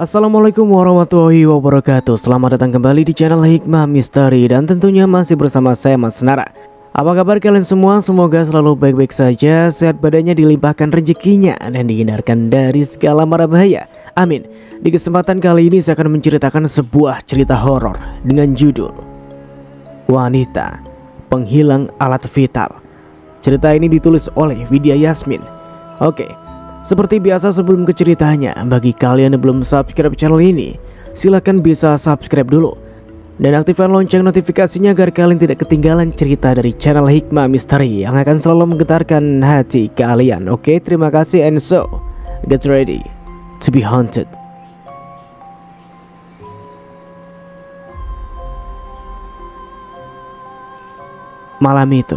Assalamualaikum warahmatullahi wabarakatuh. Selamat datang kembali di channel Hikmah Misteri. Dan tentunya masih bersama saya Mas Nara. Apa kabar kalian semua? Semoga selalu baik-baik saja, sehat badannya, dilimpahkan rezekinya, dan dihindarkan dari segala mara bahaya. Amin. Di kesempatan kali ini saya akan menceritakan sebuah cerita horor dengan judul Wanita Penghilang Alat Vital. Cerita ini ditulis oleh Widya Yasmin. Oke, seperti biasa sebelum ke ceritanya, bagi kalian yang belum subscribe channel ini, silahkan bisa subscribe dulu dan aktifkan lonceng notifikasinya agar kalian tidak ketinggalan cerita dari channel Hikmah Misteri yang akan selalu menggetarkan hati kalian. Oke, terima kasih, and so get ready to be haunted. Malam itu,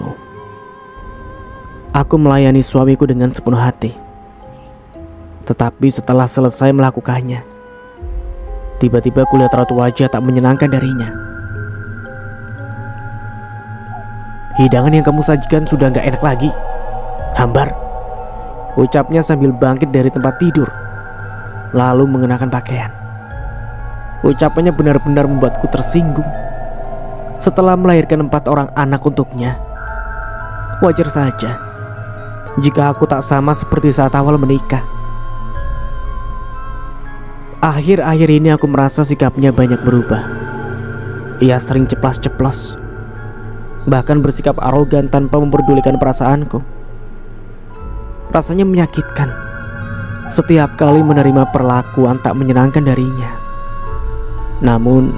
aku melayani suamiku dengan sepenuh hati. Tetapi setelah selesai melakukannya, tiba-tiba kulihat raut wajah tak menyenangkan darinya. "Hidangan yang kamu sajikan sudah gak enak lagi, hambar," ucapnya sambil bangkit dari tempat tidur, lalu mengenakan pakaian. Ucapannya benar-benar membuatku tersinggung. Setelah melahirkan 4 orang anak untuknya, wajar saja jika aku tak sama seperti saat awal menikah. Akhir-akhir ini aku merasa sikapnya banyak berubah. Ia sering ceplas-ceplos, bahkan bersikap arogan tanpa memperdulikan perasaanku. Rasanya menyakitkan setiap kali menerima perlakuan tak menyenangkan darinya. Namun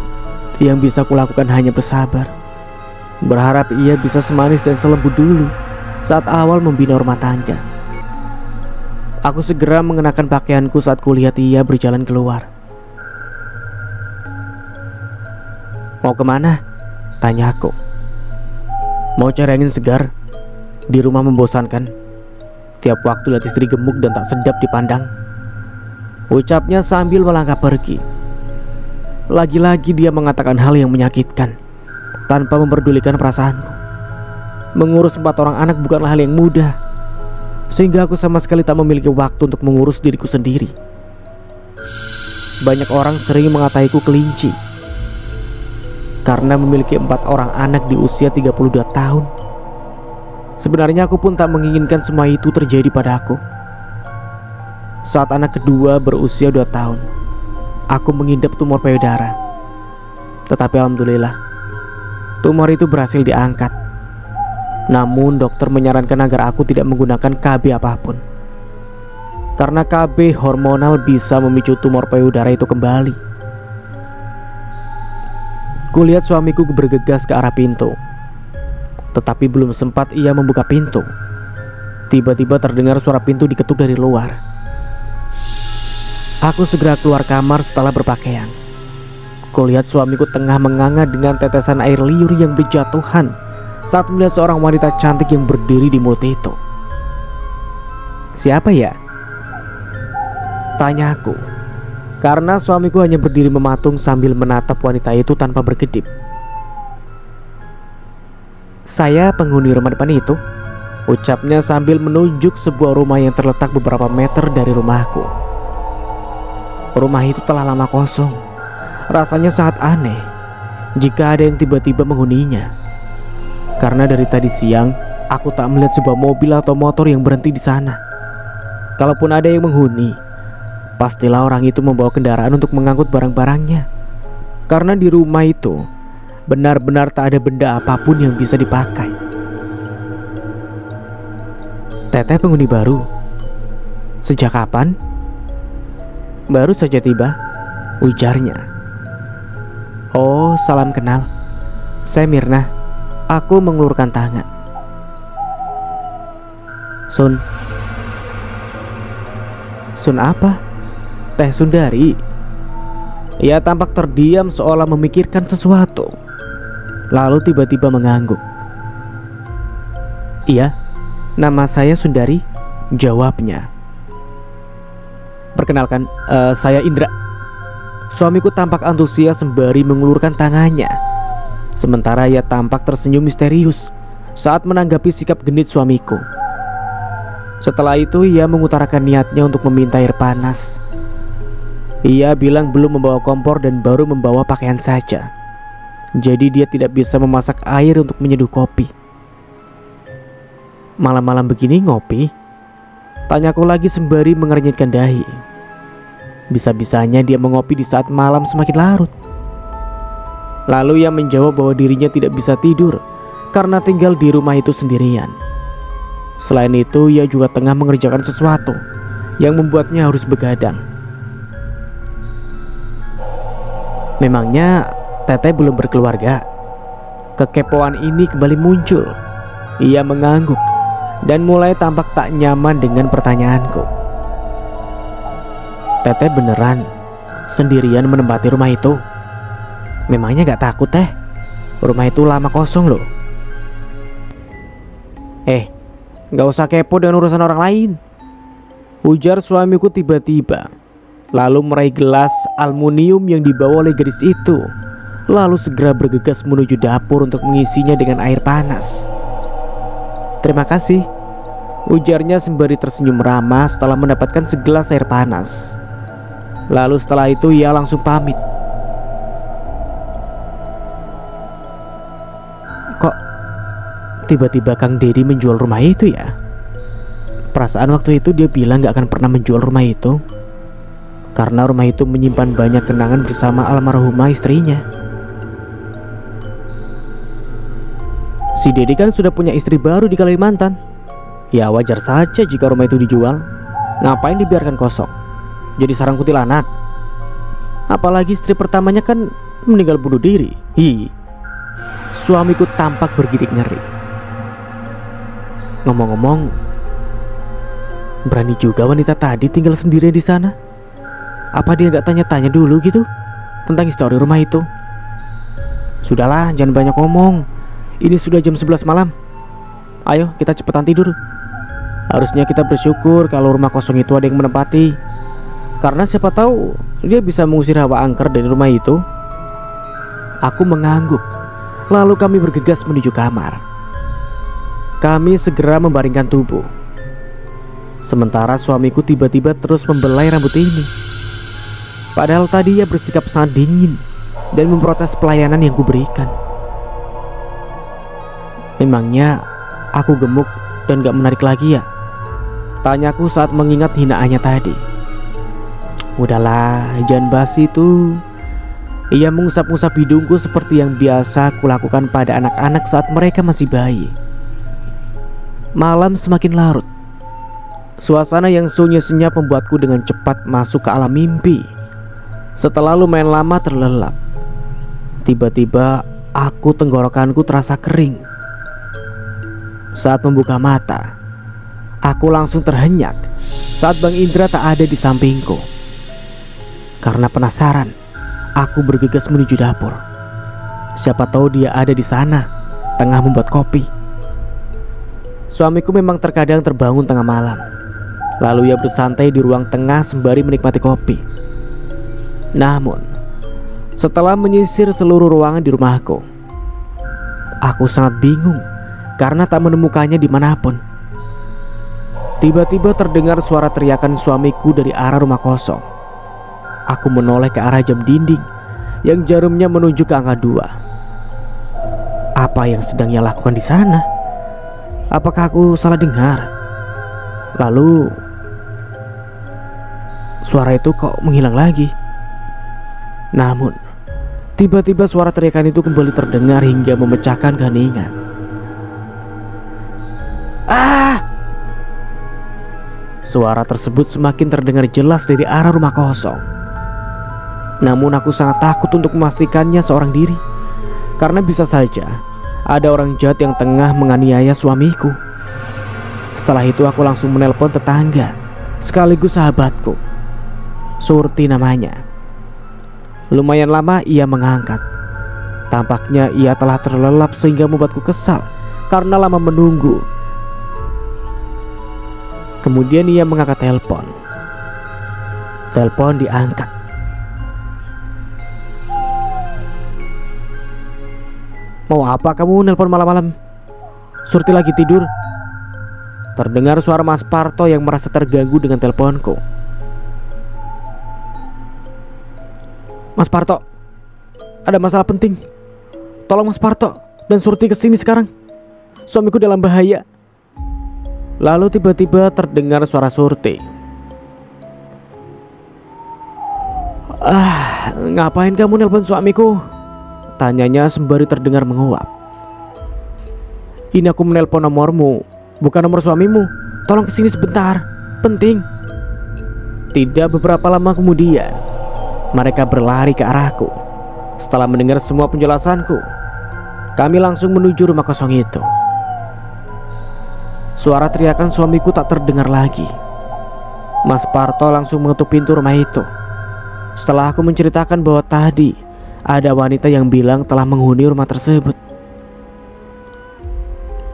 yang bisa kulakukan hanya bersabar, berharap ia bisa semanis dan selembut dulu saat awal membina rumah tangga. Aku segera mengenakan pakaianku saat kulihat ia berjalan keluar. "Mau kemana?" tanya aku. "Mau cari angin segar. Di rumah membosankan. Tiap waktu lihat istri gemuk dan tak sedap dipandang," ucapnya sambil melangkah pergi. Lagi-lagi dia mengatakan hal yang menyakitkan tanpa memperdulikan perasaanku. Mengurus 4 orang anak bukanlah hal yang mudah, sehingga aku sama sekali tak memiliki waktu untuk mengurus diriku sendiri. Banyak orang sering mengataiku kelinci karena memiliki 4 orang anak di usia 32 tahun. Sebenarnya aku pun tak menginginkan semua itu terjadi padaku. Saat anak kedua berusia 2 tahun, aku mengidap tumor payudara. Tetapi alhamdulillah, tumor itu berhasil diangkat. Namun dokter menyarankan agar aku tidak menggunakan KB apapun, karena KB hormonal bisa memicu tumor payudara itu kembali. Kulihat suamiku bergegas ke arah pintu, tetapi belum sempat ia membuka pintu, tiba-tiba terdengar suara pintu diketuk dari luar. Aku segera keluar kamar setelah berpakaian. Kulihat suamiku tengah menganga dengan tetesan air liur yang berjatuhan saat melihat seorang wanita cantik yang berdiri di mulut itu. "Siapa ya?" tanya aku, karena suamiku hanya berdiri mematung sambil menatap wanita itu tanpa berkedip. "Saya penghuni rumah depan itu," ucapnya sambil menunjuk sebuah rumah yang terletak beberapa meter dari rumahku. Rumah itu telah lama kosong. Rasanya sangat aneh jika ada yang tiba-tiba menghuninya, karena dari tadi siang aku tak melihat sebuah mobil atau motor yang berhenti di sana. Kalaupun ada yang menghuni, pastilah orang itu membawa kendaraan untuk mengangkut barang-barangnya, karena di rumah itu benar-benar tak ada benda apapun yang bisa dipakai. "Teteh penghuni baru? Sejak kapan?" "Baru saja tiba," ujarnya. "Oh, salam kenal. Saya Mirna." Aku mengulurkan tangan. Sun apa? Teh Sundari?" Ia tampak terdiam seolah memikirkan sesuatu, lalu tiba-tiba mengangguk. "Iya, nama saya Sundari," jawabnya. "Perkenalkan, saya Indra." Suamiku tampak antusias sembari mengulurkan tangannya, sementara ia tampak tersenyum misterius saat menanggapi sikap genit suamiku. Setelah itu ia mengutarakan niatnya untuk meminta air panas. Ia bilang belum membawa kompor dan baru membawa pakaian saja. Jadi dia tidak bisa memasak air untuk menyeduh kopi. Malam-malam begini ngopi? Tanyaku lagi sembari mengernyitkan dahi. Bisa-bisanya dia mengopi di saat malam semakin larut. Lalu ia menjawab bahwa dirinya tidak bisa tidur karena tinggal di rumah itu sendirian. Selain itu, ia juga tengah mengerjakan sesuatu yang membuatnya harus begadang. Memangnya Teteh belum berkeluarga? Kekepoan ini kembali muncul. Ia mengangguk dan mulai tampak tak nyaman dengan pertanyaanku. Teteh beneran sendirian menempati rumah itu? Memangnya gak takut Teh? Rumah itu lama kosong loh. Gak usah kepo dengan urusan orang lain, ujar suamiku tiba-tiba. Lalu meraih gelas aluminium yang dibawa oleh gadis itu, lalu segera bergegas menuju dapur untuk mengisinya dengan air panas. Terima kasih, ujarnya sembari tersenyum ramah setelah mendapatkan segelas air panas. Lalu setelah itu ia langsung pamit. Kok tiba-tiba Kang Dedi menjual rumah itu ya? Perasaan waktu itu dia bilang gak akan pernah menjual rumah itu, karena rumah itu menyimpan banyak kenangan bersama almarhumah istrinya. Si Dedi kan sudah punya istri baru di Kalimantan. Ya wajar saja jika rumah itu dijual. Ngapain dibiarkan kosong? Jadi sarang kuntilanak? Apalagi istri pertamanya kan meninggal bunuh diri. Suamiku tampak bergidik ngeri. Ngomong-ngomong, berani juga wanita tadi tinggal sendirian di sana. Apa dia gak tanya-tanya dulu gitu tentang histori rumah itu? Sudahlah, jangan banyak ngomong. Ini sudah jam 11 malam. Ayo kita cepetan tidur. Harusnya kita bersyukur kalau rumah kosong itu ada yang menempati, karena siapa tahu dia bisa mengusir hawa angker dari rumah itu. Aku mengangguk. Lalu kami bergegas menuju kamar. Kami segera membaringkan tubuh. Sementara suamiku tiba-tiba terus membelai rambut ini. Padahal tadi ia bersikap sangat dingin dan memprotes pelayanan yang kuberikan. Memangnya aku gemuk dan gak menarik lagi ya? Tanyaku saat mengingat hinaannya tadi. Udahlah, jangan bahas itu. Ia mengusap-ngusap hidungku seperti yang biasa kulakukan pada anak-anak saat mereka masih bayi. Malam semakin larut. Suasana yang sunyi senyap membuatku dengan cepat masuk ke alam mimpi. Setelah lumayan lama terlelap, tiba-tiba tenggorokanku terasa kering. Saat membuka mata, aku langsung terhenyak saat Bang Indra tak ada di sampingku. Karena penasaran, aku bergegas menuju dapur. Siapa tahu dia ada di sana, tengah membuat kopi. Suamiku memang terkadang terbangun tengah malam. Lalu ia bersantai di ruang tengah sembari menikmati kopi. Namun, setelah menyisir seluruh ruangan di rumahku, aku sangat bingung karena tak menemukannya dimanapun. Tiba-tiba terdengar suara teriakan suamiku dari arah rumah kosong. Aku menoleh ke arah jam dinding yang jarumnya menunjuk ke angka 2. Apa yang sedang ia lakukan di sana? Apakah aku salah dengar? Lalu suara itu kok menghilang lagi? Namun tiba-tiba suara teriakan itu kembali terdengar hingga memecahkan keheningan. Suara tersebut semakin terdengar jelas dari arah rumah kosong. Namun aku sangat takut untuk memastikannya seorang diri, karena bisa saja ada orang jahat yang tengah menganiaya suamiku. Setelah itu aku langsung menelpon tetangga sekaligus sahabatku, Surti namanya. Lumayan lama ia mengangkat. Tampaknya ia telah terlelap sehingga membuatku kesal karena lama menunggu. Kemudian ia mengangkat telepon. Telepon diangkat. Mau apa kamu nelpon malam-malam? Surti lagi tidur. Terdengar suara Mas Parto yang merasa terganggu dengan teleponku. Mas Parto, ada masalah penting. Tolong Mas Parto dan Surti kesini sekarang. Suamiku dalam bahaya. Lalu tiba-tiba terdengar suara Surti. Ngapain kamu nelpon suamiku? Tanyanya sembari terdengar menguap. Ini aku menelpon nomormu, bukan nomor suamimu. Tolong kesini sebentar, penting. Tidak beberapa lama kemudian, mereka berlari ke arahku. Setelah mendengar semua penjelasanku, kami langsung menuju rumah kosong itu. Suara teriakan suamiku tak terdengar lagi. Mas Parto langsung mengetuk pintu rumah itu. Setelah aku menceritakan bahwa tadi ada wanita yang bilang telah menghuni rumah tersebut.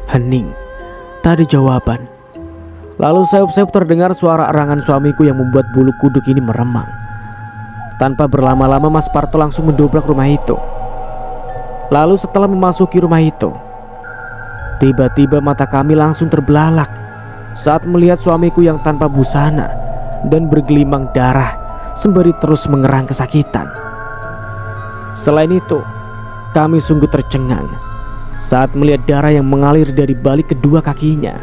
Hening, tak ada jawaban. Lalu sayup-sayup terdengar suara erangan suamiku yang membuat bulu kuduk ini meremang. Tanpa berlama-lama Mas Parto langsung mendobrak rumah itu. Lalu setelah memasuki rumah itu, tiba-tiba mata kami langsung terbelalak saat melihat suamiku yang tanpa busana dan bergelimang darah sembari terus mengerang kesakitan. Selain itu, kami sungguh tercengang saat melihat darah yang mengalir dari balik kedua kakinya.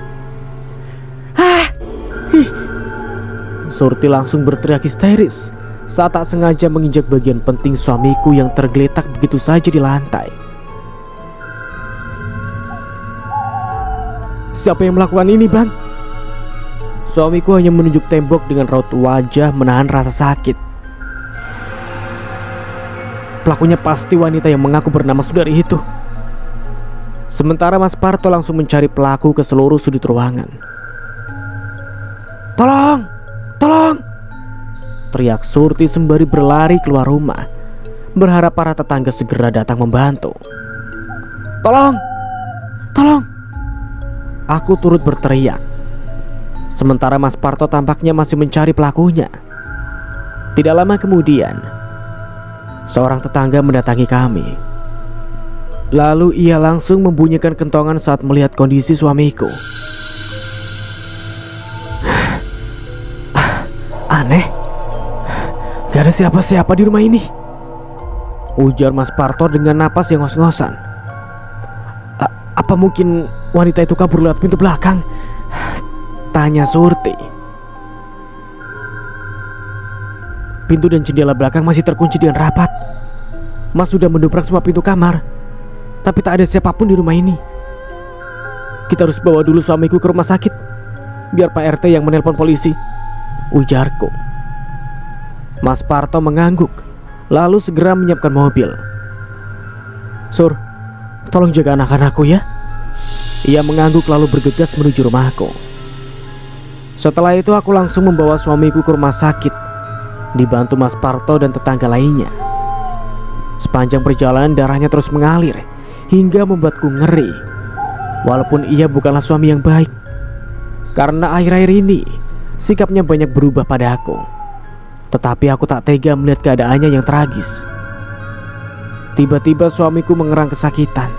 Surti langsung berteriak histeris saat tak sengaja menginjak bagian penting suamiku yang tergeletak begitu saja di lantai. Siapa yang melakukan ini, Bang? Suamiku hanya menunjuk tembok dengan raut wajah menahan rasa sakit. Pelakunya pasti wanita yang mengaku bernama Sudari itu. Sementara Mas Parto langsung mencari pelaku ke seluruh sudut ruangan. Tolong! Tolong! Teriak Surti sembari berlari keluar rumah, berharap para tetangga segera datang membantu. Tolong! Tolong! Aku turut berteriak. Sementara Mas Parto tampaknya masih mencari pelakunya. Tidak lama kemudian, seorang tetangga mendatangi kami. Lalu ia langsung membunyikan kentongan saat melihat kondisi suamiku. Aneh, gak ada siapa-siapa di rumah ini, ujar Mas Parto dengan napas yang ngos-ngosan. Apa mungkin wanita itu kabur lewat pintu belakang? Tanya Surti. Pintu dan jendela belakang masih terkunci dengan rapat. Mas sudah mendobrak semua pintu kamar, tapi tak ada siapapun di rumah ini. Kita harus bawa dulu suamiku ke rumah sakit, biar Pak RT yang menelpon polisi, ujarku. Mas Parto mengangguk, lalu segera menyiapkan mobil. Sur, tolong jaga anak-anakku ya. Ia mengangguk lalu bergegas menuju rumahku. Setelah itu aku langsung membawa suamiku ke rumah sakit, dibantu Mas Parto dan tetangga lainnya. Sepanjang perjalanan darahnya terus mengalir hingga membuatku ngeri. Walaupun ia bukanlah suami yang baik, karena akhir-akhir ini sikapnya banyak berubah pada aku. Tetapi aku tak tega melihat keadaannya yang tragis. Tiba-tiba suamiku mengerang kesakitan.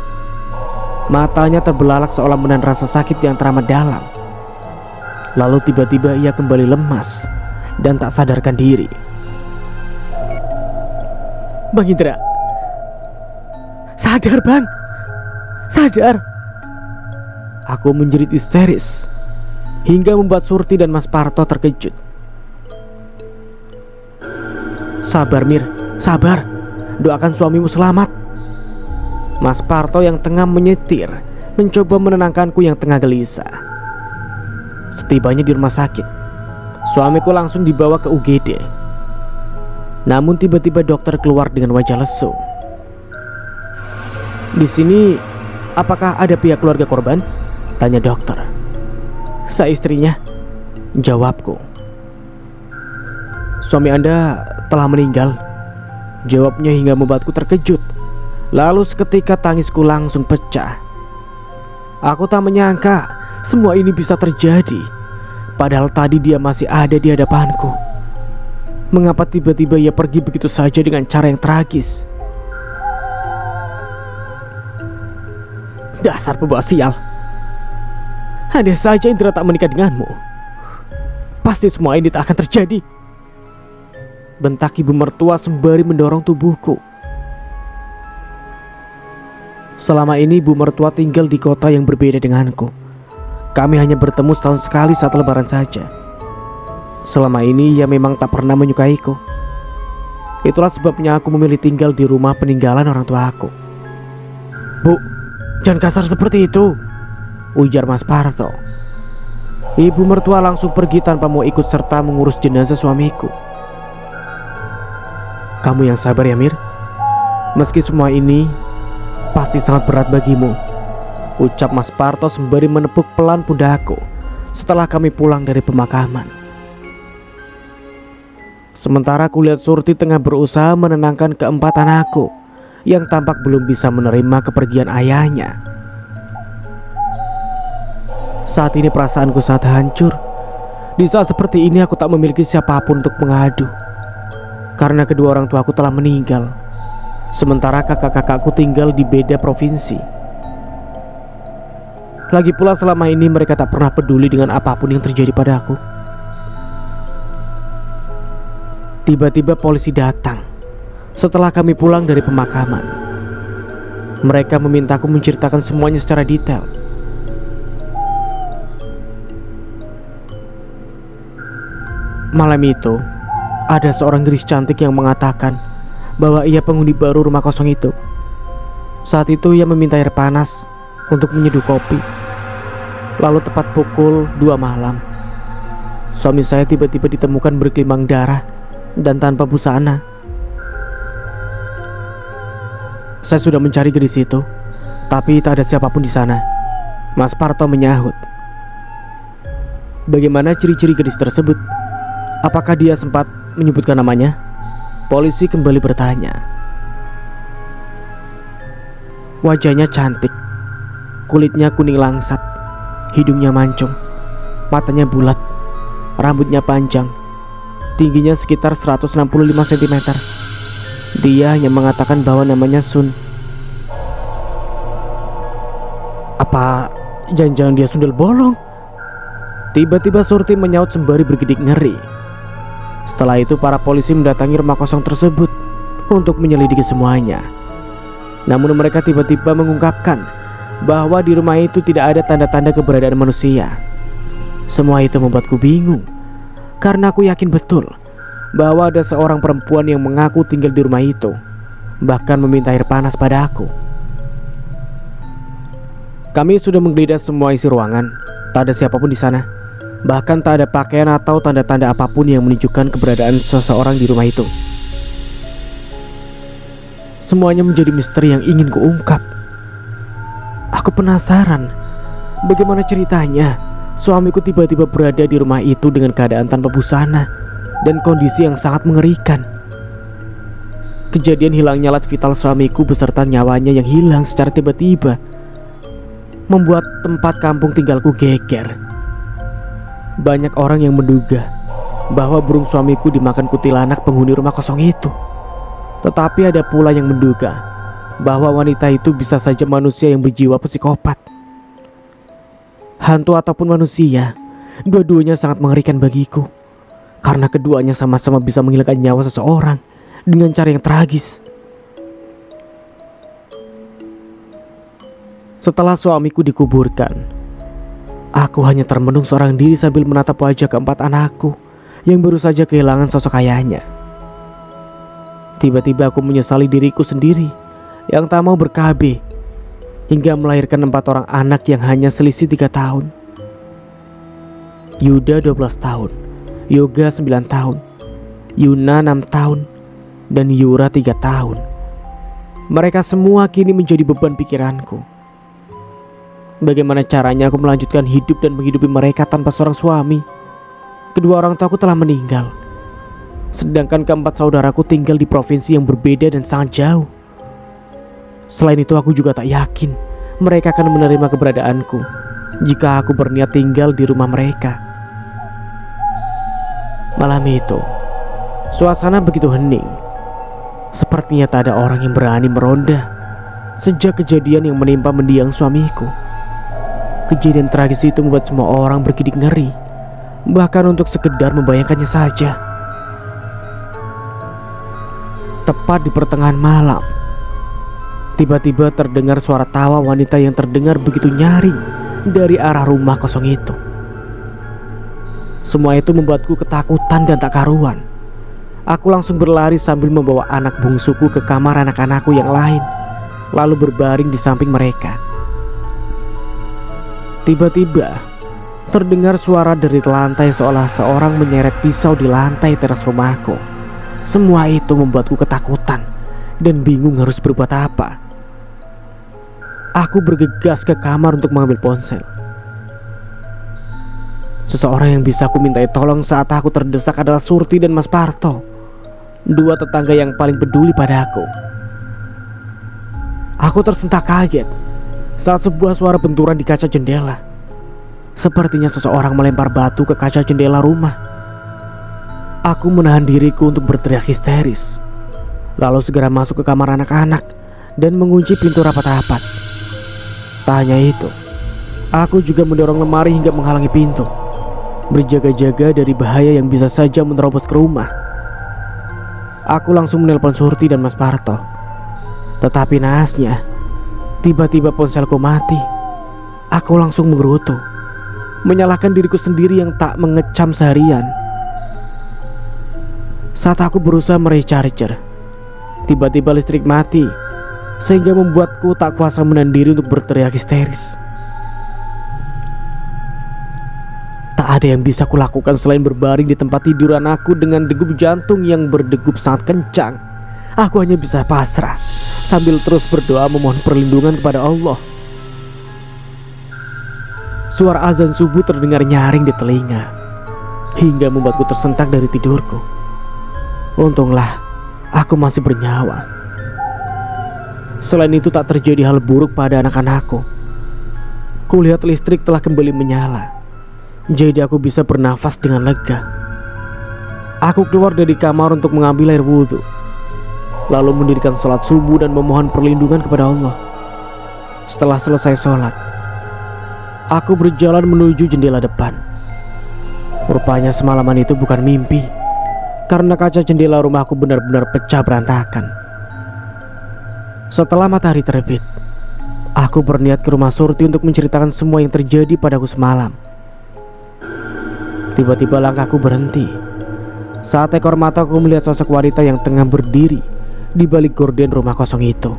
Matanya terbelalak seolah menahan rasa sakit yang teramat dalam. Lalu tiba-tiba ia kembali lemas dan tak sadarkan diri. Bang Indra, sadar bang, sadar. Aku menjerit histeris hingga membuat Surti dan Mas Parto terkejut. Sabar Mir, sabar. Doakan suamimu selamat. Mas Parto yang tengah menyetir mencoba menenangkanku yang tengah gelisah. Setibanya di rumah sakit, suamiku langsung dibawa ke UGD. Namun tiba-tiba dokter keluar dengan wajah lesu. Di sini, apakah ada pihak keluarga korban? Tanya dokter. Saya istrinya, jawabku. Suami Anda telah meninggal, jawabnya hingga membuatku terkejut. Lalu seketika tangisku langsung pecah. Aku tak menyangka semua ini bisa terjadi, padahal tadi dia masih ada di hadapanku. Mengapa tiba-tiba ia pergi begitu saja dengan cara yang tragis? Dasar pembawa sial. Andai saja Indra tak menikah denganmu, pasti semua ini tak akan terjadi. bentak ibu mertua sembari mendorong tubuhku. Selama ini ibu mertua tinggal di kota yang berbeda denganku. Kami hanya bertemu setahun sekali saat lebaran saja. Selama ini ia memang tak pernah menyukaiku. Itulah sebabnya aku memilih tinggal di rumah peninggalan orang tua aku. "Bu, jangan kasar seperti itu," ujar Mas Parto. Ibu mertua langsung pergi tanpa mau ikut serta mengurus jenazah suamiku. "Kamu yang sabar ya, Mir. Meski semua ini pasti sangat berat bagimu," ucap Mas Parto sembari menepuk pelan pundakku setelah kami pulang dari pemakaman. Sementara kulihat Surti tengah berusaha menenangkan keempat anakku yang tampak belum bisa menerima kepergian ayahnya. Saat ini perasaanku sangat hancur. Di saat seperti ini aku tak memiliki siapapun untuk mengadu, karena kedua orang tuaku telah meninggal. Sementara kakak-kakakku tinggal di beda provinsi. Lagi pula selama ini mereka tak pernah peduli dengan apapun yang terjadi padaku. Tiba-tiba polisi datang setelah kami pulang dari pemakaman. Mereka memintaku menceritakan semuanya secara detail. Malam itu, ada seorang gadis cantik yang mengatakan bahwa ia penghuni baru rumah kosong itu. Saat itu ia meminta air panas untuk menyeduh kopi. Lalu tepat pukul 2 malam, suami saya tiba-tiba ditemukan bergelimang darah dan tanpa busana. Saya sudah mencari gadis itu, tapi tak ada siapapun di sana, Mas Parto menyahut. Bagaimana ciri-ciri gadis tersebut? Apakah dia sempat menyebutkan namanya? Polisi kembali bertanya. Wajahnya cantik, kulitnya kuning langsat, hidungnya mancung, matanya bulat, rambutnya panjang, tingginya sekitar 165 cm. Dia hanya mengatakan bahwa namanya Sun. Apa jangan-jangan dia sundel bolong? Tiba-tiba Surti menyaut sembari bergidik ngeri. Setelah itu para polisi mendatangi rumah kosong tersebut untuk menyelidiki semuanya. Namun mereka tiba-tiba mengungkapkan bahwa di rumah itu tidak ada tanda-tanda keberadaan manusia. Semua itu membuatku bingung, karena aku yakin betul bahwa ada seorang perempuan yang mengaku tinggal di rumah itu, bahkan meminta air panas pada aku. Kami sudah menggeledah semua isi ruangan, tak ada siapapun di sana. Bahkan tak ada pakaian atau tanda-tanda apapun yang menunjukkan keberadaan seseorang di rumah itu. Semuanya menjadi misteri yang ingin kuungkap. Aku penasaran, bagaimana ceritanya suamiku tiba-tiba berada di rumah itu dengan keadaan tanpa busana dan kondisi yang sangat mengerikan. Kejadian hilangnya alat vital suamiku beserta nyawanya yang hilang secara tiba-tiba membuat tempat kampung tinggalku geger. Banyak orang yang menduga bahwa burung suamiku dimakan kuntilanak penghuni rumah kosong itu. Tetapi ada pula yang menduga bahwa wanita itu bisa saja manusia yang berjiwa psikopat. Hantu ataupun manusia, dua-duanya sangat mengerikan bagiku, karena keduanya sama-sama bisa menghilangkan nyawa seseorang dengan cara yang tragis. Setelah suamiku dikuburkan, aku hanya termenung seorang diri sambil menatap wajah keempat anakku yang baru saja kehilangan sosok ayahnya. Tiba-tiba aku menyesali diriku sendiri yang tak mau ber-KB hingga melahirkan 4 orang anak yang hanya selisih 3 tahun. Yuda 12 tahun, Yoga 9 tahun, Yuna 6 tahun, dan Yura 3 tahun. Mereka semua kini menjadi beban pikiranku. Bagaimana caranya aku melanjutkan hidup dan menghidupi mereka tanpa seorang suami? Kedua orang tuaku telah meninggal, sedangkan keempat saudaraku tinggal di provinsi yang berbeda dan sangat jauh. Selain itu aku juga tak yakin mereka akan menerima keberadaanku jika aku berniat tinggal di rumah mereka. Malam itu, suasana begitu hening. Sepertinya tak ada orang yang berani meronda sejak kejadian yang menimpa mendiang suamiku. Kejadian tragis itu membuat semua orang bergidik ngeri, bahkan untuk sekedar membayangkannya saja. Tepat di pertengahan malam, tiba-tiba terdengar suara tawa wanita yang terdengar begitu nyaring dari arah rumah kosong itu. Semua itu membuatku ketakutan dan tak karuan. Aku langsung berlari sambil membawa anak bungsuku ke kamar anak-anakku yang lain, lalu berbaring di samping mereka. Tiba-tiba terdengar suara dari lantai seolah seorang menyeret pisau di lantai teras rumahku. Semua itu membuatku ketakutan dan bingung harus berbuat apa. Aku bergegas ke kamar untuk mengambil ponsel. Seseorang yang bisa aku mintai tolong saat aku terdesak adalah Surti dan Mas Parto, dua tetangga yang paling peduli padaku. Aku tersentak kaget saat sebuah suara benturan di kaca jendela. Sepertinya seseorang melempar batu ke kaca jendela rumah. Aku menahan diriku untuk berteriak histeris, lalu segera masuk ke kamar anak-anak dan mengunci pintu rapat-rapat. Tak hanya itu, aku juga mendorong lemari hingga menghalangi pintu, berjaga-jaga dari bahaya yang bisa saja menerobos ke rumah. Aku langsung menelpon Surti dan Mas Parto. Tetapi naasnya, tiba-tiba ponselku mati. Aku langsung menggerutu, menyalahkan diriku sendiri yang tak mengecam seharian. Saat aku berusaha merecharger, tiba-tiba listrik mati, sehingga membuatku tak kuasa menahan diri untuk berteriak histeris. Tak ada yang bisa kulakukan selain berbaring di tempat tiduran aku dengan degup jantung yang berdegup sangat kencang. Aku hanya bisa pasrah sambil terus berdoa memohon perlindungan kepada Allah. Suara azan subuh terdengar nyaring di telinga hingga membuatku tersentak dari tidurku. Untunglah aku masih bernyawa. Selain itu tak terjadi hal buruk pada anak-anakku. Kulihat listrik telah kembali menyala, jadi aku bisa bernafas dengan lega. Aku keluar dari kamar untuk mengambil air wudhu, lalu mendirikan sholat subuh dan memohon perlindungan kepada Allah. Setelah selesai sholat, aku berjalan menuju jendela depan. Rupanya semalaman itu bukan mimpi, karena kaca jendela rumahku benar-benar pecah berantakan. Setelah matahari terbit, aku berniat ke rumah Surti untuk menceritakan semua yang terjadi padaku semalam. Tiba-tiba langkahku berhenti saat ekor mataku melihat sosok wanita yang tengah berdiri di balik gorden rumah kosong itu.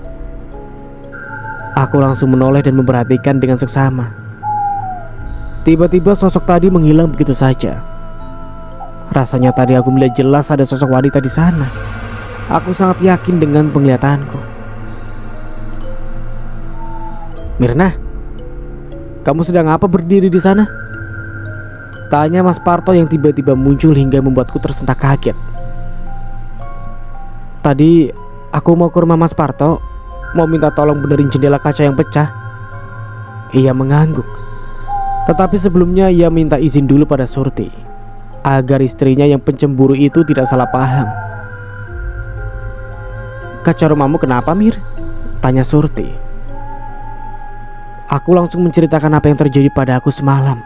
Aku langsung menoleh dan memperhatikan dengan seksama. Tiba-tiba sosok tadi menghilang begitu saja. Rasanya tadi aku melihat jelas ada sosok wanita di sana. Aku sangat yakin dengan penglihatanku. "Mirna, kamu sedang apa berdiri di sana?" tanya Mas Parto yang tiba-tiba muncul hingga membuatku tersentak kaget. "Tadi aku mau ke rumah Mas Parto, mau minta tolong benerin jendela kaca yang pecah." Ia mengangguk. Tetapi sebelumnya ia minta izin dulu pada Surti agar istrinya yang pencemburu itu tidak salah paham. "Kaca rumahmu kenapa, Mir?" tanya Surti. Aku langsung menceritakan apa yang terjadi pada aku semalam,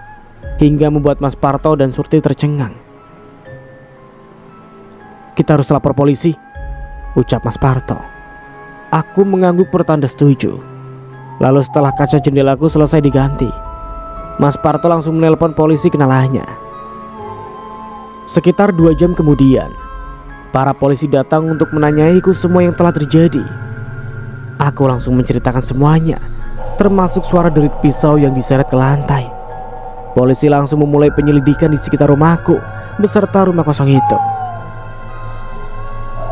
hingga membuat Mas Parto dan Surti tercengang. "Kita harus lapor polisi," ucap Mas Parto. Aku mengangguk bertanda setuju. Lalu setelah kaca jendelaku selesai diganti, Mas Parto langsung menelpon polisi kenalannya. Sekitar 2 jam kemudian, para polisi datang untuk menanyaiku semua yang telah terjadi. Aku langsung menceritakan semuanya, termasuk suara derit pisau yang diseret ke lantai. Polisi langsung memulai penyelidikan di sekitar rumahku beserta rumah kosong itu.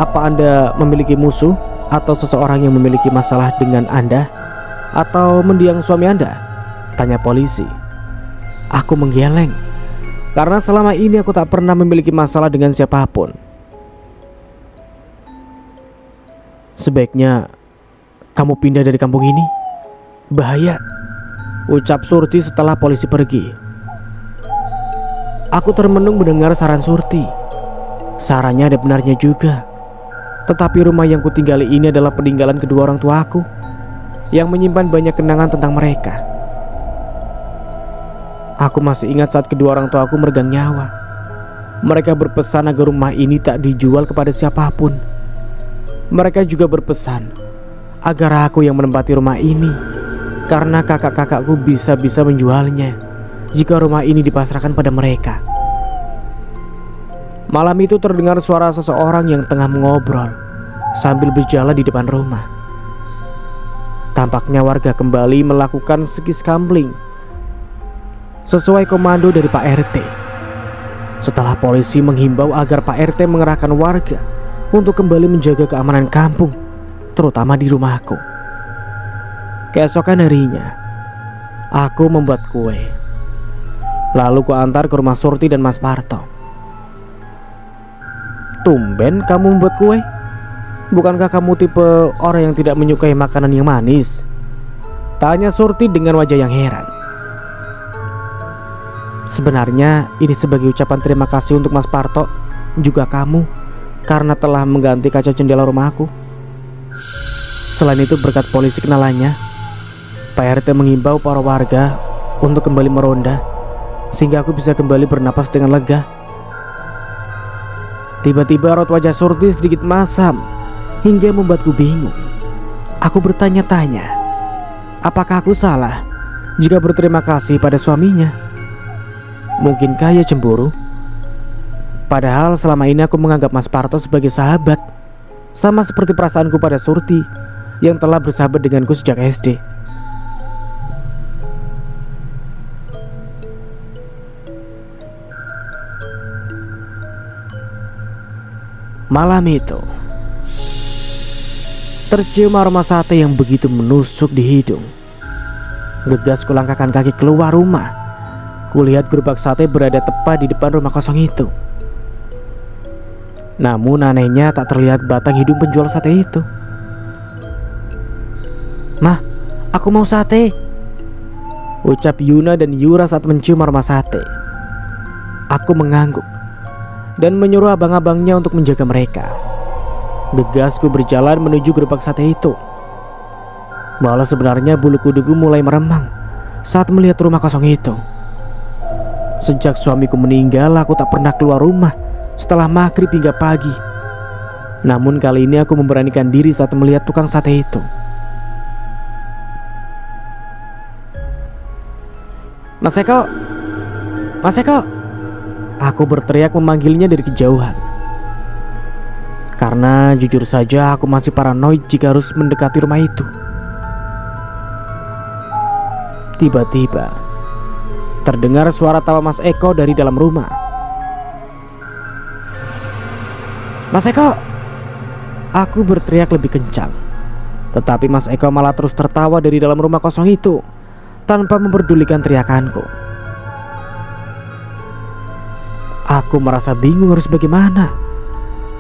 "Apa Anda memiliki musuh atau seseorang yang memiliki masalah dengan Anda atau mendiang suami Anda?" tanya polisi. Aku menggeleng karena selama ini aku tak pernah memiliki masalah dengan siapapun. "Sebaiknya kamu pindah dari kampung ini, bahaya," ucap Surti setelah polisi pergi. Aku termenung mendengar saran Surti. Sarannya ada benarnya juga. Tetapi rumah yang kutinggali ini adalah peninggalan kedua orang tuaku yang menyimpan banyak kenangan tentang mereka. Aku masih ingat saat kedua orang tuaku meregang nyawa. Mereka berpesan agar rumah ini tak dijual kepada siapapun. Mereka juga berpesan agar aku yang menempati rumah ini, karena kakak-kakakku bisa-bisa menjualnya jika rumah ini dipasrahkan pada mereka. Malam itu terdengar suara seseorang yang tengah mengobrol sambil berjalan di depan rumah. Tampaknya warga kembali melakukan skis-gambling sesuai komando dari Pak RT. Setelah polisi menghimbau agar Pak RT mengerahkan warga untuk kembali menjaga keamanan kampung, terutama di rumahku. Keesokan harinya, aku membuat kue. Lalu ku antar ke rumah Surti dan Mas Parto. Tumben kamu membuat kue? Bukankah kamu tipe orang yang tidak menyukai makanan yang manis? Tanya Surti dengan wajah yang heran. Sebenarnya ini sebagai ucapan terima kasih untuk Mas Parto, juga kamu, karena telah mengganti kaca jendela rumahku. Selain itu berkat polisi kenalannya, Pak RT mengimbau para warga untuk kembali meronda, sehingga aku bisa kembali bernapas dengan lega. Tiba-tiba raut wajah Surti sedikit masam hingga membuatku bingung. Aku bertanya-tanya, apakah aku salah jika berterima kasih pada suaminya? Mungkinkah ia cemburu? Padahal selama ini aku menganggap Mas Parto sebagai sahabat, sama seperti perasaanku pada Surti yang telah bersahabat denganku sejak SD. Malam itu tercium aroma sate yang begitu menusuk di hidung. Gegas kulangkahkan kaki keluar rumah. Kulihat gerobak sate berada tepat di depan rumah kosong itu. Namun anehnya tak terlihat batang hidung penjual sate itu. "Mah, aku mau sate," ucap Yuna dan Yura saat mencium aroma sate. Aku mengangguk dan menyuruh abang-abangnya untuk menjaga mereka. Gegasku berjalan menuju gerobak sate itu. Walau sebenarnya bulu kuduku mulai meremang saat melihat rumah kosong itu. Sejak suamiku meninggal, aku tak pernah keluar rumah setelah maghrib hingga pagi. Namun kali ini aku memberanikan diri saat melihat tukang sate itu. "Mas Eko! Mas Eko!" Aku berteriak memanggilnya dari kejauhan. Karena jujur saja aku masih paranoid jika harus mendekati rumah itu. Tiba-tiba terdengar suara tawa Mas Eko dari dalam rumah. "Mas Eko!" Aku berteriak lebih kencang, tetapi Mas Eko malah terus tertawa dari dalam rumah kosong itu tanpa memperdulikan teriakanku. Aku merasa bingung harus bagaimana.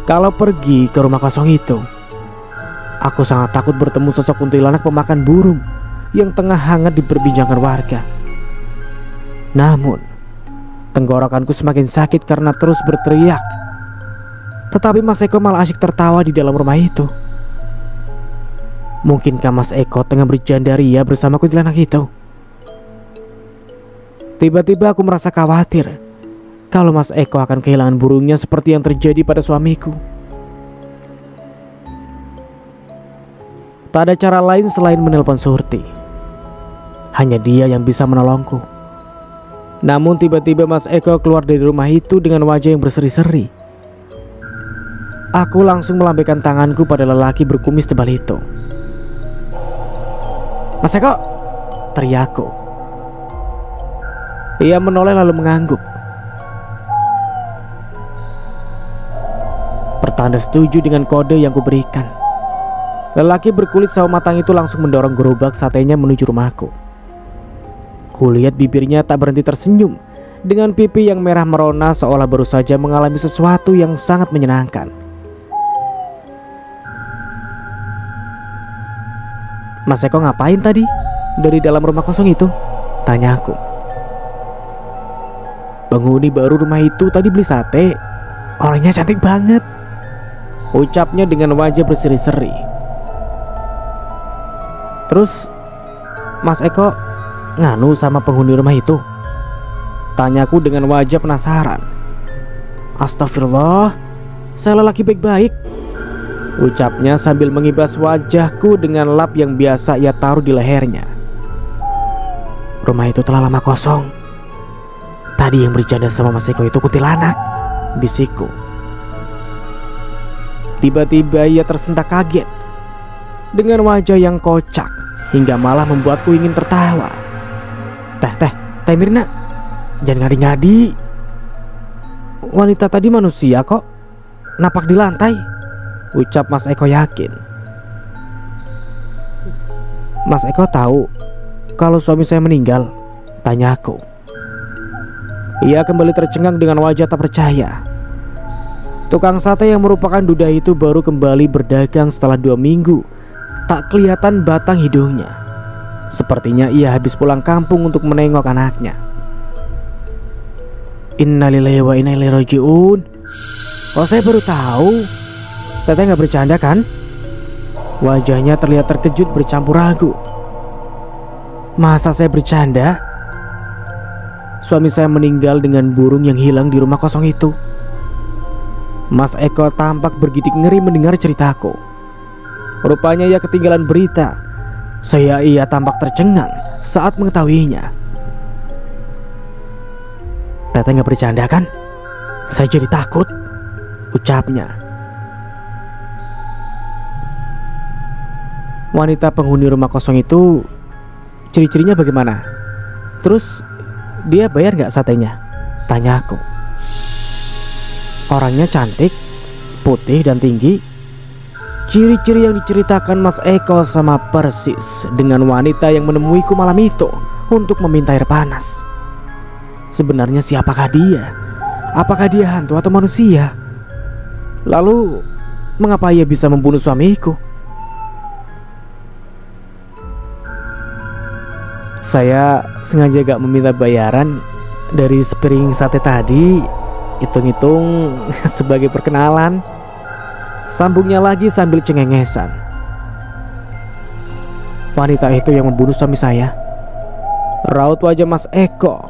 Kalau pergi ke rumah kosong itu, aku sangat takut bertemu sosok kuntilanak pemakan burung yang tengah hangat diperbincangkan warga. Namun tenggorokanku semakin sakit karena terus berteriak. Tetapi Mas Eko malah asyik tertawa di dalam rumah itu. Mungkinkah Mas Eko tengah berjandaria bersama kuntilanak itu? Tiba-tiba aku merasa khawatir kalau Mas Eko akan kehilangan burungnya seperti yang terjadi pada suamiku. Tak ada cara lain selain menelpon Surti. Hanya dia yang bisa menolongku. Namun tiba-tiba Mas Eko keluar dari rumah itu dengan wajah yang berseri-seri. Aku langsung melambaikan tanganku pada lelaki berkumis tebal itu. "Mas Eko!" teriakku. Ia menoleh lalu mengangguk. Pertanda setuju dengan kode yang kuberikan. Lelaki berkulit sawo matang itu langsung mendorong gerobak satenya menuju rumahku. Kulihat bibirnya tak berhenti tersenyum dengan pipi yang merah merona seolah baru saja mengalami sesuatu yang sangat menyenangkan. "Mas Eko ngapain tadi dari dalam rumah kosong itu?" tanyaku. "Penghuni baru rumah itu tadi beli sate. Orangnya cantik banget," ucapnya dengan wajah berseri-seri. "Terus Mas Eko nganu sama penghuni rumah itu?" tanyaku dengan wajah penasaran. "Astagfirullah, saya lelaki baik-baik," ucapnya sambil mengibas wajahku dengan lap yang biasa ia taruh di lehernya. Rumah itu telah lama kosong. Tadi yang bercanda sama Mas Eko itu kuntilanak, bisikku. Tiba-tiba ia tersentak kaget dengan wajah yang kocak hingga malah membuatku ingin tertawa. Teh Mirna, jangan ngadi-ngadi. Wanita tadi manusia kok, napak di lantai, ucap Mas Eko yakin. Mas Eko tahu kalau suami saya meninggal, tanya aku. Ia kembali tercengang dengan wajah tak percaya. Tukang sate yang merupakan duda itu baru kembali berdagang setelah 2 minggu. Tak kelihatan batang hidungnya. Sepertinya ia habis pulang kampung untuk menengok anaknya. Innalillahi wa inna ilaihi rajiun. Oh, saya baru tahu. Teteh nggak bercanda kan? Wajahnya terlihat terkejut bercampur ragu. Masa saya bercanda? Suami saya meninggal dengan burung yang hilang di rumah kosong itu. Mas Eko tampak bergidik ngeri mendengar ceritaku. Rupanya ia ketinggalan berita. Ia tampak tercengang saat mengetahuinya. Teteh nggak bercanda kan? Saya jadi takut, ucapnya. Wanita penghuni rumah kosong itu ciri-cirinya bagaimana? Terus dia bayar nggak satenya? Tanya aku. Orangnya cantik, putih dan tinggi. Ciri-ciri yang diceritakan Mas Eko sama persis dengan wanita yang menemuiku malam itu untuk meminta air panas. Sebenarnya siapakah dia? Apakah dia hantu atau manusia? Lalu mengapa ia bisa membunuh suamiku? Saya sengaja gak meminta bayaran dari sepiring sate tadi. Hitung-hitung sebagai perkenalan, sambungnya lagi sambil cengengesan. Wanita itu yang membunuh suami saya. Raut wajah Mas Eko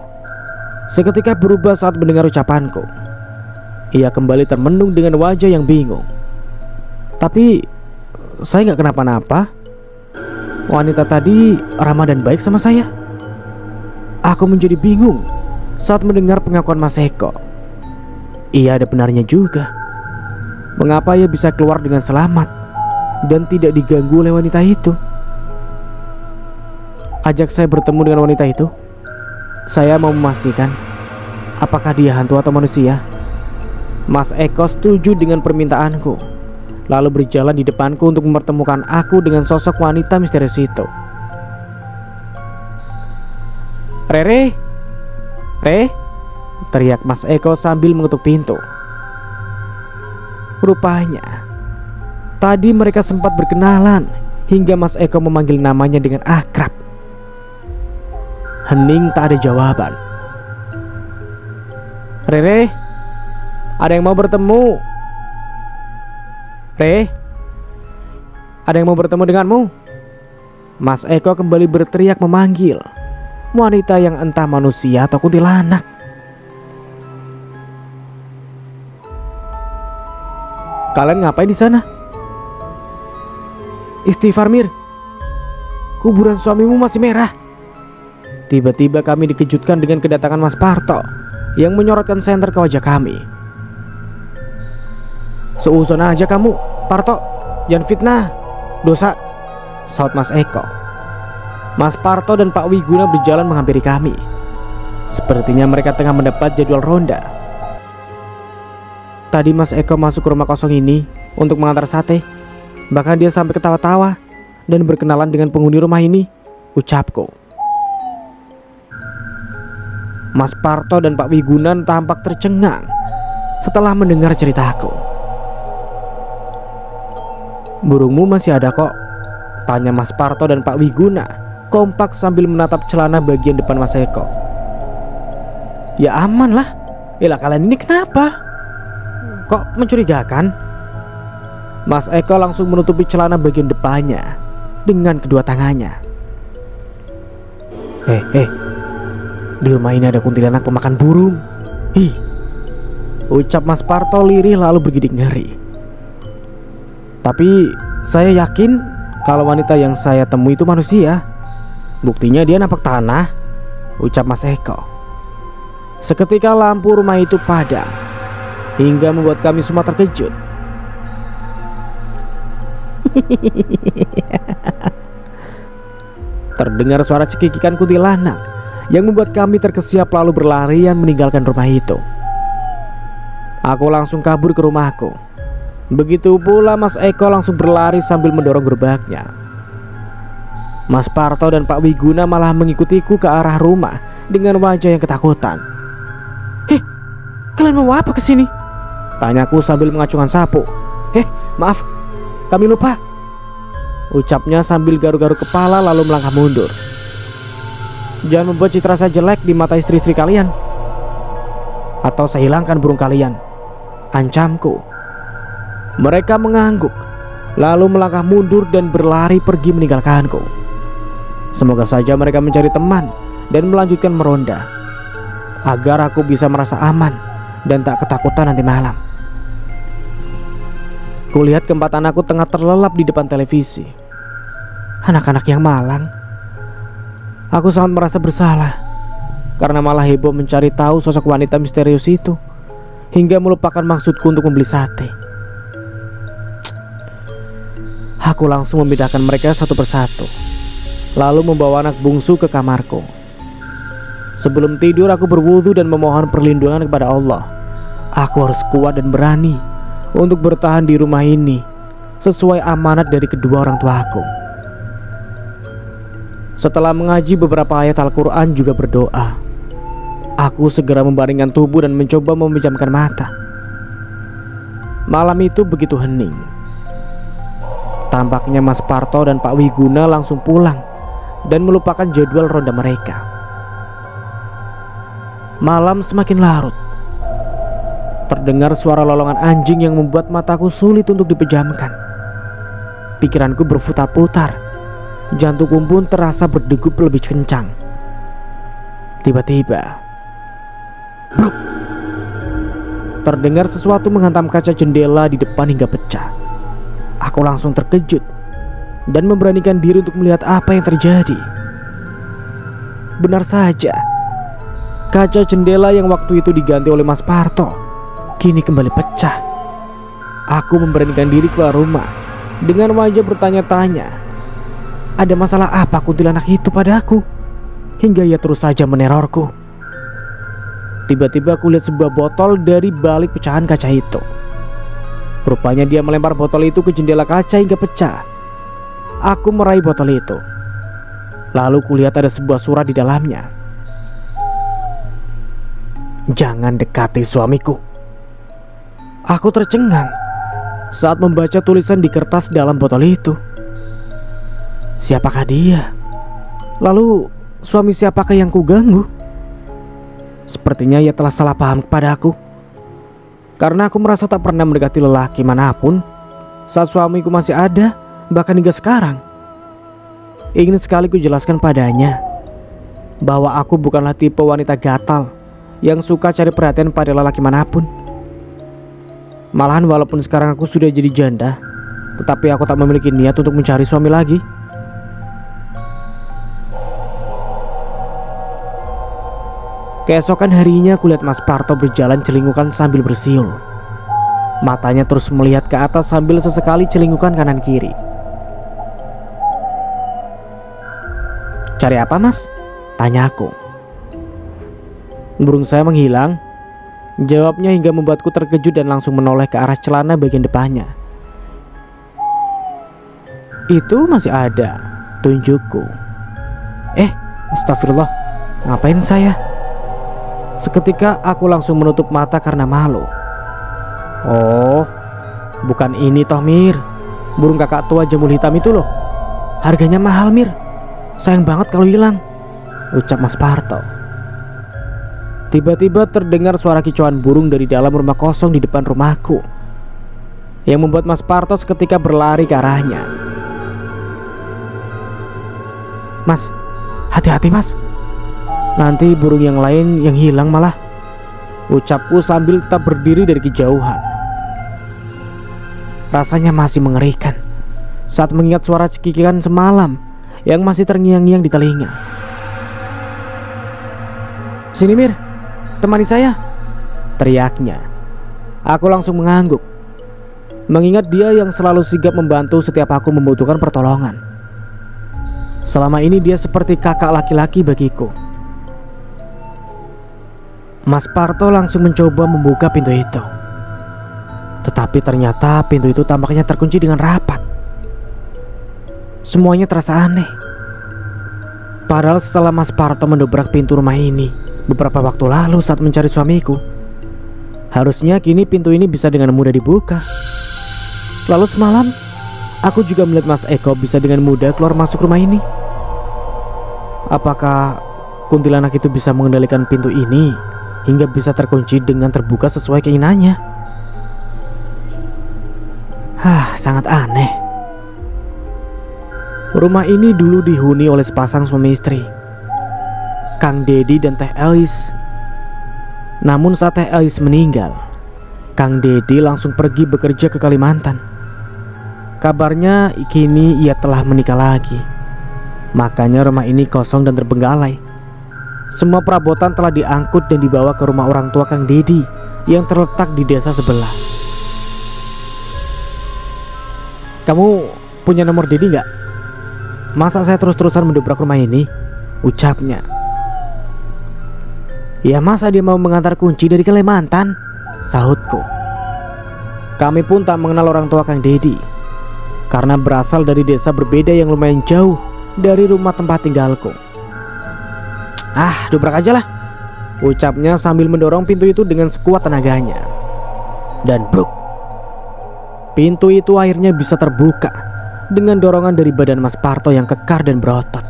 seketika berubah saat mendengar ucapanku. Ia kembali termenung dengan wajah yang bingung. Tapi saya nggak kenapa-napa. Wanita tadi ramah dan baik sama saya. Aku menjadi bingung saat mendengar pengakuan Mas Eko. Ia ada benarnya juga. Mengapa ia bisa keluar dengan selamat dan tidak diganggu oleh wanita itu? Ajak saya bertemu dengan wanita itu. Saya mau memastikan apakah dia hantu atau manusia. Mas Eko setuju dengan permintaanku, lalu berjalan di depanku untuk mempertemukan aku dengan sosok wanita misterius itu. Rere, teriak Mas Eko sambil mengetuk pintu. Rupanya tadi mereka sempat berkenalan hingga Mas Eko memanggil namanya dengan akrab. Hening tak ada jawaban. Rere, ada yang mau bertemu? Ada yang mau bertemu denganmu? Mas Eko kembali berteriak memanggil wanita yang entah manusia atau kuntilanak. Kalian ngapain di sana? Istighfar Mir, kuburan suamimu masih merah. Tiba-tiba kami dikejutkan dengan kedatangan Mas Parto yang menyorotkan senter ke wajah kami. Seuzon aja kamu, Parto, jangan fitnah, dosa, saut Mas Eko. Mas Parto dan Pak Wiguna berjalan menghampiri kami. Sepertinya mereka tengah mendapat jadwal ronda. Tadi Mas Eko masuk ke rumah kosong ini untuk mengantar sate. Bahkan dia sampai ketawa-tawa dan berkenalan dengan penghuni rumah ini, ucapku. Mas Parto dan Pak Wiguna tampak tercengang setelah mendengar ceritaku. Burungmu masih ada kok, tanya Mas Parto dan Pak Wiguna kompak sambil menatap celana bagian depan Mas Eko. Ya aman lah. Elah, kalian ini kenapa? Kok mencurigakan? Mas Eko langsung menutupi celana bagian depannya dengan kedua tangannya. Di rumah ini ada kuntilanak pemakan burung. Ucap Mas Parto lirih lalu bergidik ngeri. Tapi saya yakin kalau wanita yang saya temui itu manusia. Buktinya dia napak tanah, ucap Mas Eko. Seketika lampu rumah itu padam, hingga membuat kami semua terkejut. Terdengar suara cekikikan kuntilanak yang membuat kami terkesiap lalu berlarian meninggalkan rumah itu. Aku langsung kabur ke rumahku. Begitu pula Mas Eko langsung berlari sambil mendorong gerobaknya. Mas Parto dan Pak Wiguna malah mengikutiku ke arah rumah dengan wajah yang ketakutan. "Heh, kalian mau apa kesini?" tanyaku sambil mengacungkan sapu. Maaf, kami lupa," ucapnya sambil garuk-garuk kepala lalu melangkah mundur. "Jangan membuat citra saya jelek di mata istri-istri kalian, atau saya hilangkan burung kalian," ancamku. Mereka mengangguk, lalu melangkah mundur dan berlari pergi meninggalkanku. Semoga saja mereka mencari teman dan melanjutkan meronda, agar aku bisa merasa aman dan tak ketakutan nanti malam. Kulihat keempat anakku tengah terlelap di depan televisi. Anak-anak yang malang. Aku sangat merasa bersalah karena malah heboh mencari tahu sosok wanita misterius itu, hingga melupakan maksudku untuk membeli sate. Aku langsung memindahkan mereka satu persatu, lalu membawa anak bungsu ke kamarku. Sebelum tidur aku berwudu dan memohon perlindungan kepada Allah. Aku harus kuat dan berani untuk bertahan di rumah ini sesuai amanat dari kedua orang tuaku. Setelah mengaji beberapa ayat Al-Quran juga berdoa, aku segera membaringkan tubuh dan mencoba memejamkan mata. Malam itu begitu hening. Tampaknya Mas Parto dan Pak Wiguna langsung pulang dan melupakan jadwal ronda mereka. Malam semakin larut. Terdengar suara lolongan anjing yang membuat mataku sulit untuk dipejamkan. Pikiranku berputar-putar. Jantungku pun terasa berdegup lebih kencang. Tiba-tiba, bruk! Terdengar sesuatu menghantam kaca jendela di depan hingga pecah. Aku langsung terkejut dan memberanikan diri untuk melihat apa yang terjadi. Benar saja, kaca jendela yang waktu itu diganti oleh Mas Parto kini kembali pecah. Aku memberanikan diri keluar rumah dengan wajah bertanya-tanya, ada masalah apa kuntilanak itu padaku hingga ia terus saja menerorku. Tiba-tiba aku lihat sebuah botol dari balik pecahan kaca itu. Rupanya dia melempar botol itu ke jendela kaca hingga pecah. Aku meraih botol itu. Lalu kulihat ada sebuah surat di dalamnya. "Jangan dekati suamiku." Aku tercengang saat membaca tulisan di kertas dalam botol itu. Siapakah dia? Lalu suami siapakah yang kuganggu? Sepertinya ia telah salah paham kepadaku, karena aku merasa tak pernah mendekati lelaki manapun saat suamiku masih ada, bahkan hingga sekarang. Ingin sekali ku jelaskan padanya bahwa aku bukanlah tipe wanita gatal yang suka cari perhatian pada lelaki manapun. Malahan walaupun sekarang aku sudah jadi janda, tetapi aku tak memiliki niat untuk mencari suami lagi. Keesokan harinya kulihat Mas Parto berjalan celingukan sambil bersiul. Matanya terus melihat ke atas sambil sesekali celingukan kanan kiri. "Cari apa, Mas?" tanya aku. "Burung saya menghilang," jawabnya hingga membuatku terkejut dan langsung menoleh ke arah celana bagian depannya. "Itu masih ada," tunjukku. Astagfirullah, ngapain saya? Seketika aku langsung menutup mata karena malu. "Oh, bukan ini toh, Mir. Burung kakak tua jambul hitam itu loh. Harganya mahal, Mir. Sayang banget kalau hilang," ucap Mas Parto. Tiba-tiba terdengar suara kicauan burung dari dalam rumah kosong di depan rumahku, yang membuat Mas Parto seketika berlari ke arahnya. "Mas, hati-hati, Mas. Nanti burung yang lain yang hilang malah," ucapku sambil tetap berdiri dari kejauhan. Rasanya masih mengerikan saat mengingat suara cekikikan semalam yang masih terngiang-ngiang di telinga. "Sini Mir, temani saya," teriaknya. Aku langsung mengangguk, mengingat dia yang selalu sigap membantu setiap aku membutuhkan pertolongan. Selama ini dia seperti kakak laki-laki bagiku. Mas Parto langsung mencoba membuka pintu itu, tetapi ternyata pintu itu tampaknya terkunci dengan rapat. Semuanya terasa aneh. Padahal setelah Mas Parto mendobrak pintu rumah ini beberapa waktu lalu saat mencari suamiku, harusnya kini pintu ini bisa dengan mudah dibuka. Lalu semalam aku juga melihat Mas Eko bisa dengan mudah keluar masuk rumah ini. Apakah kuntilanak itu bisa mengendalikan pintu ini hingga bisa terkunci dengan terbuka sesuai keinginannya? Sangat aneh. Rumah ini dulu dihuni oleh sepasang suami istri, Kang Dedi dan Teh Elis. Namun saat Teh Elis meninggal, Kang Dedi langsung pergi bekerja ke Kalimantan. Kabarnya kini ia telah menikah lagi. Makanya rumah ini kosong dan terbengkalai. Semua perabotan telah diangkut dan dibawa ke rumah orang tua Kang Dedi yang terletak di desa sebelah. "Kamu punya nomor Dedi nggak? Masa saya terus-terusan mendobrak rumah ini?" ucapnya. "Ya masa dia mau mengantar kunci dari Kalimantan?" sahutku. Kami pun tak mengenal orang tua Kang Dedi, karena berasal dari desa berbeda yang lumayan jauh dari rumah tempat tinggalku. "Dobrak aja lah," ucapnya sambil mendorong pintu itu dengan sekuat tenaganya. Dan bruk, pintu itu akhirnya bisa terbuka dengan dorongan dari badan Mas Parto yang kekar dan berotot.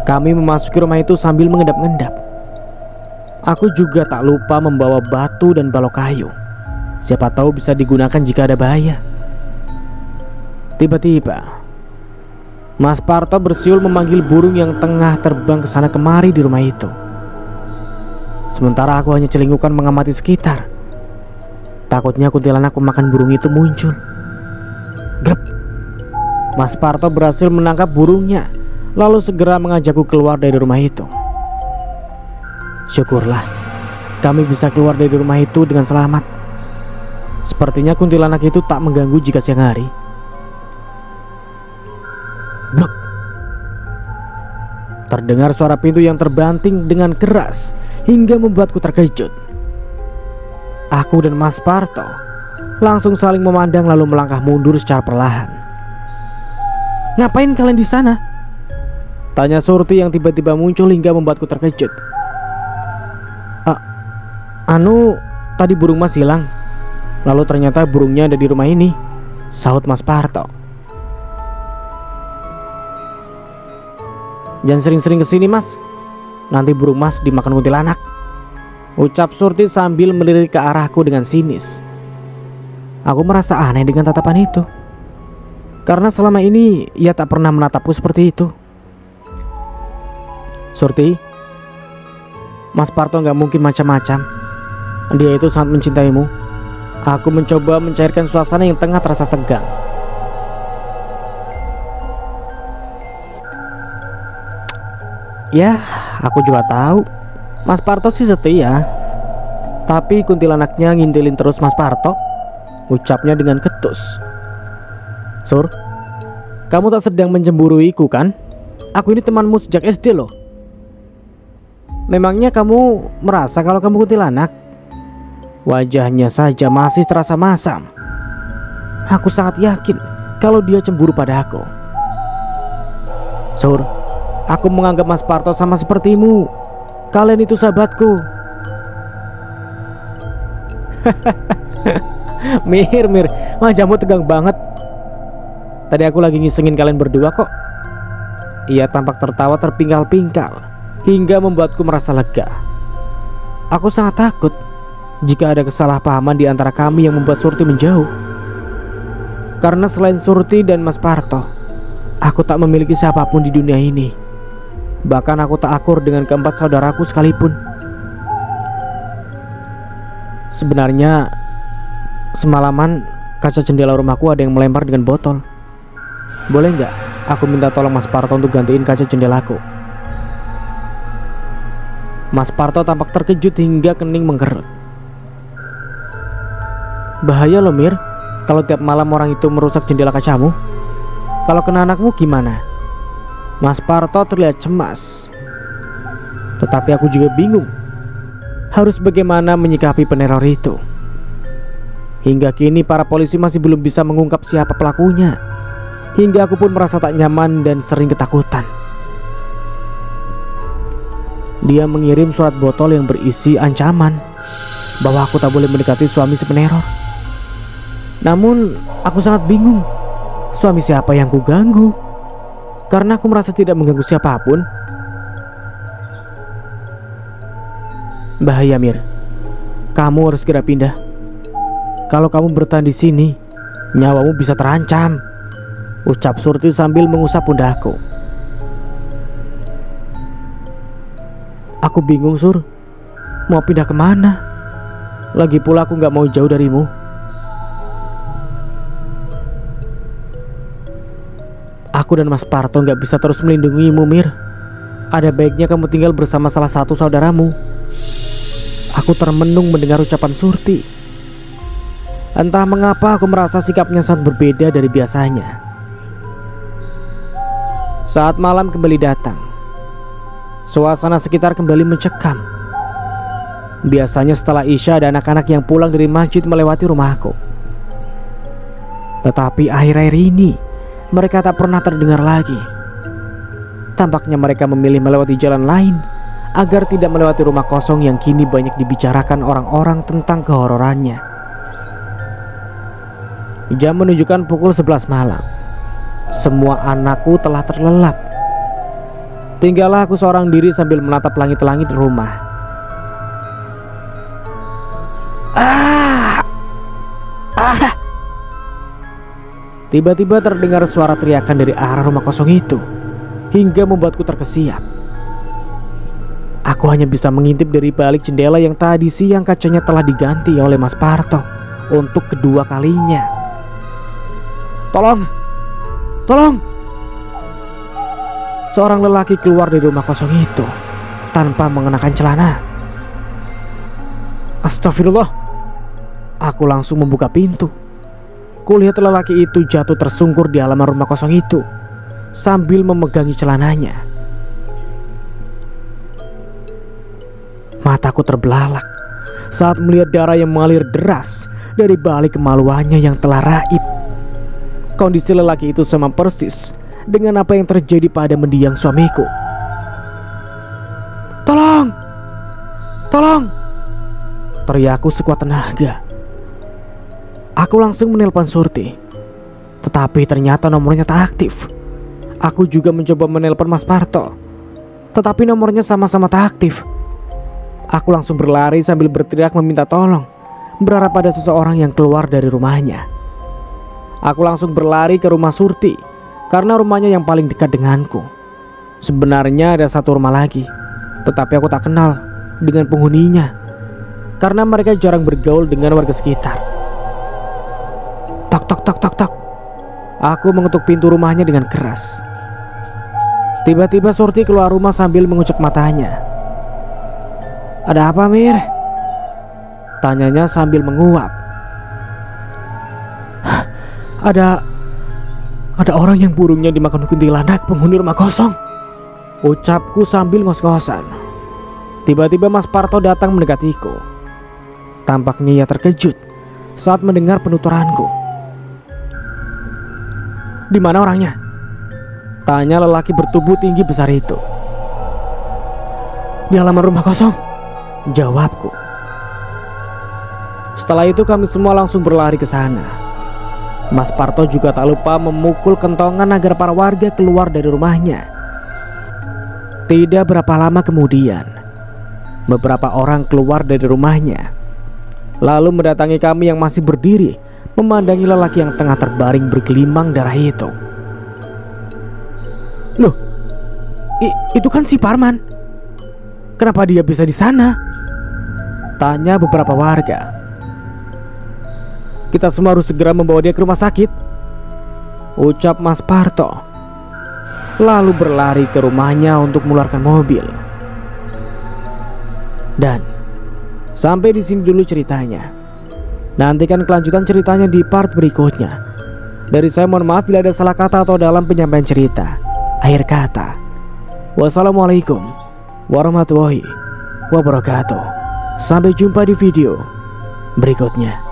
Kami memasuki rumah itu sambil mengendap-endap. Aku juga tak lupa membawa batu dan balok kayu. Siapa tahu bisa digunakan jika ada bahaya. Tiba-tiba Mas Parto bersiul memanggil burung yang tengah terbang ke sana kemari di rumah itu. Sementara aku hanya celingukan mengamati sekitar. Takutnya kuntilanak pemakan burung itu muncul. Grep. Mas Parto berhasil menangkap burungnya, lalu segera mengajakku keluar dari rumah itu. Syukurlah kami bisa keluar dari rumah itu dengan selamat. Sepertinya kuntilanak itu tak mengganggu jika siang hari. Blok. Terdengar suara pintu yang terbanting dengan keras hingga membuatku terkejut. Aku dan Mas Parto langsung saling memandang lalu melangkah mundur secara perlahan. "Ngapain kalian di sana?" tanya Surti yang tiba-tiba muncul hingga membuatku terkejut. Tadi burung Mas hilang. Lalu ternyata burungnya ada di rumah ini," sahut Mas Parto. "Jangan sering-sering kesini Mas, nanti burung Mas dimakan kuntilanak," ucap Surti sambil melirik ke arahku dengan sinis. Aku merasa aneh dengan tatapan itu, karena selama ini ia tak pernah menatapku seperti itu. "Surti, Mas Parto gak mungkin macam-macam. Dia itu sangat mencintaimu." Aku mencoba mencairkan suasana yang tengah terasa tegang. "Ya, aku juga tahu Mas Parto sih setia, tapi kuntilanaknya ngintilin terus Mas Parto," ucapnya dengan ketus. "Sur, kamu tak sedang mencemburuiku kan? Aku ini temanmu sejak SD loh. Memangnya kamu merasa kalau kamu kuntilanak?" Wajahnya saja masih terasa masam. Aku sangat yakin kalau dia cemburu pada aku. "Sur, aku menganggap Mas Parto sama sepertimu. Kalian itu sahabatku." Mir, wajahmu tegang banget. Tadi aku lagi ngisengin kalian berdua kok." Ia tampak tertawa terpingkal-pingkal hingga membuatku merasa lega. Aku sangat takut jika ada kesalahpahaman di antara kami yang membuat Surti menjauh. Karena selain Surti dan Mas Parto, aku tak memiliki siapapun di dunia ini. Bahkan aku tak akur dengan keempat saudaraku sekalipun. Sebenarnya semalaman kaca jendela rumahku ada yang melempar dengan botol. Boleh nggak aku minta tolong Mas Parto untuk gantiin kaca jendelaku? Mas Parto tampak terkejut hingga kening mengkerut. Bahaya loh Mir, kalau tiap malam orang itu merusak jendela kacamu. Kalau kena anakmu gimana? Mas Parto terlihat cemas. Tetapi aku juga bingung harus bagaimana menyikapi peneror itu. Hingga kini para polisi masih belum bisa mengungkap siapa pelakunya. Hingga aku pun merasa tak nyaman dan sering ketakutan. Dia mengirim surat botol yang berisi ancaman bahwa aku tak boleh mendekati suami si peneror. Namun aku sangat bingung, suami siapa yang ku ganggu? Karena aku merasa tidak mengganggu siapapun. Bahaya Mir, kamu harus segera pindah. Kalau kamu bertahan di sini, nyawamu bisa terancam, ucap Surti sambil mengusap pundakku. Aku bingung Sur, mau pindah kemana? Lagi pula aku gak mau jauh darimu. Aku dan Mas Parto gak bisa terus melindungimu Mir. Ada baiknya kamu tinggal bersama salah satu saudaramu. Aku termenung mendengar ucapan Surti. Entah mengapa aku merasa sikapnya sangat berbeda dari biasanya. Saat malam kembali datang, suasana sekitar kembali mencekam. Biasanya setelah Isya ada anak-anak yang pulang dari masjid melewati rumahku. Tetapi akhir-akhir ini mereka tak pernah terdengar lagi. Tampaknya mereka memilih melewati jalan lain agar tidak melewati rumah kosong yang kini banyak dibicarakan orang-orang tentang kehororannya. Jam menunjukkan pukul 11 malam. Semua anakku telah terlelap. Tinggallah aku seorang diri sambil menatap langit-langit rumah. Tiba-tiba terdengar suara teriakan dari arah rumah kosong itu, hingga membuatku terkesiap. Aku hanya bisa mengintip dari balik jendela yang tadi siang kacanya telah diganti oleh Mas Parto untuk kedua kalinya. Tolong! Tolong! Seorang lelaki keluar dari rumah kosong itu tanpa mengenakan celana. Astagfirullah. Aku langsung membuka pintu. Kulihat lelaki itu jatuh tersungkur di halaman rumah kosong itu sambil memegangi celananya. Mataku terbelalak saat melihat darah yang mengalir deras dari balik kemaluannya yang telah raib. Kondisi lelaki itu sama persis dengan apa yang terjadi pada mendiang suamiku. Tolong! Tolong! Teriakku sekuat tenaga. Aku langsung menelpon Surti, tetapi ternyata nomornya tak aktif. Aku juga mencoba menelpon Mas Parto, tetapi nomornya sama-sama tak aktif. Aku langsung berlari sambil berteriak meminta tolong, berharap ada seseorang yang keluar dari rumahnya. Aku langsung berlari ke rumah Surti karena rumahnya yang paling dekat denganku. Sebenarnya ada satu rumah lagi, tetapi aku tak kenal dengan penghuninya karena mereka jarang bergaul dengan warga sekitar. Tok tok tok tok tok. Aku mengetuk pintu rumahnya dengan keras. Tiba-tiba Surti keluar rumah sambil mengucek matanya. Ada apa Mir? Tanyanya sambil menguap. Ada orang yang burungnya dimakan kuntilanak penghuni rumah kosong, ucapku sambil ngos-ngosan. Tiba-tiba Mas Parto datang mendekatiku. Tampaknya ia terkejut saat mendengar penuturanku. Di mana orangnya? Tanya lelaki bertubuh tinggi besar itu. Di halaman rumah kosong, jawabku. Setelah itu kami semua langsung berlari ke sana. Mas Parto juga tak lupa memukul kentongan agar para warga keluar dari rumahnya. Tidak berapa lama kemudian, beberapa orang keluar dari rumahnya, lalu mendatangi kami yang masih berdiri memandangi lelaki yang tengah terbaring bergelimang darah itu. Loh, itu kan si Parman. Kenapa dia bisa di sana? Tanya beberapa warga. Kita semua harus segera membawa dia ke rumah sakit, ucap Mas Parto, lalu berlari ke rumahnya untuk mengeluarkan mobil. Dan sampai di sini dulu ceritanya. Nantikan kelanjutan ceritanya di part berikutnya. Dari saya mohon maaf bila ada salah kata atau dalam penyampaian cerita. Akhir kata, wassalamualaikum warahmatullahi wabarakatuh. Sampai jumpa di video berikutnya.